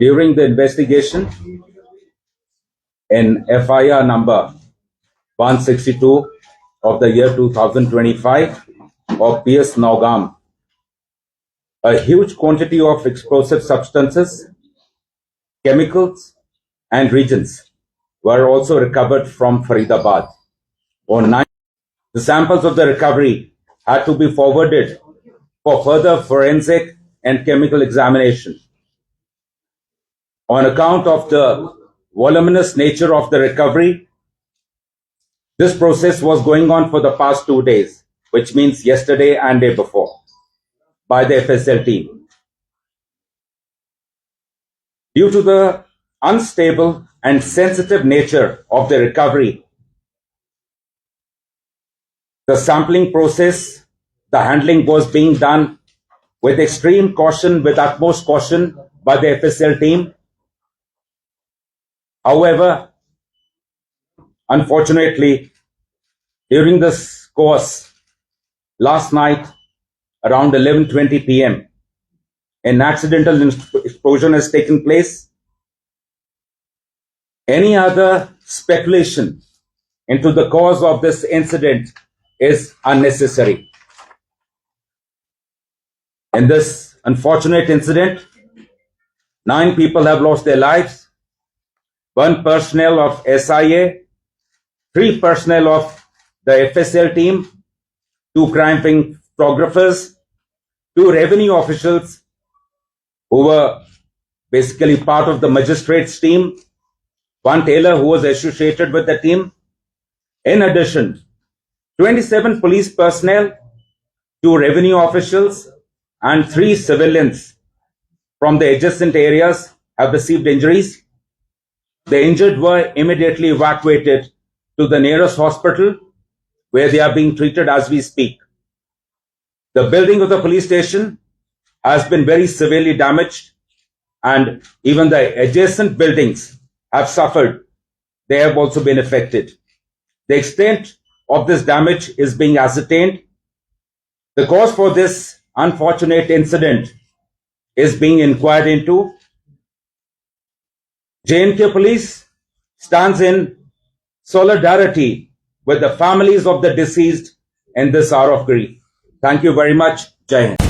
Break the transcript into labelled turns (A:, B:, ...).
A: During the investigation in FIR number 162 of the year 2025 of PS Nogam, a huge quantity of explosive substances, chemicals, and reagents were also recovered from Faridabad. On 9, the samples of the recovery had to be forwarded for further forensic and chemical examination. On account of the voluminous nature of the recovery, this process was going on for the past 2 days, which means yesterday and day before, by the FSL team. Due to the unstable and sensitive nature of the recovery, the sampling process, the handling was being done with extreme caution, with utmost caution by the FSL team. However, unfortunately, during this course, last night around 11:20 p.m., an accidental explosion has taken place. Any other speculation into the cause of this incident is unnecessary. In this unfortunate incident, 9 people have lost their lives. 1 personnel of SIA, 3 personnel of the FSL team, 2 crime photographers, 2 revenue officials who were basically part of the magistrates team, 1 tailor who was associated with the team. In addition, 27 police personnel, 2 revenue officials, and 3 civilians from the adjacent areas have received injuries. The injured were immediately evacuated to the nearest hospital, where they are being treated as we speak. The building of the police station has been very severely damaged, and even the adjacent buildings have suffered. They have also been affected. The extent of this damage is being ascertained. The cause for this unfortunate incident is being inquired into. J&K Police stands in solidarity with the families of the deceased in this hour of grief. Thank you very much. Jai Hind.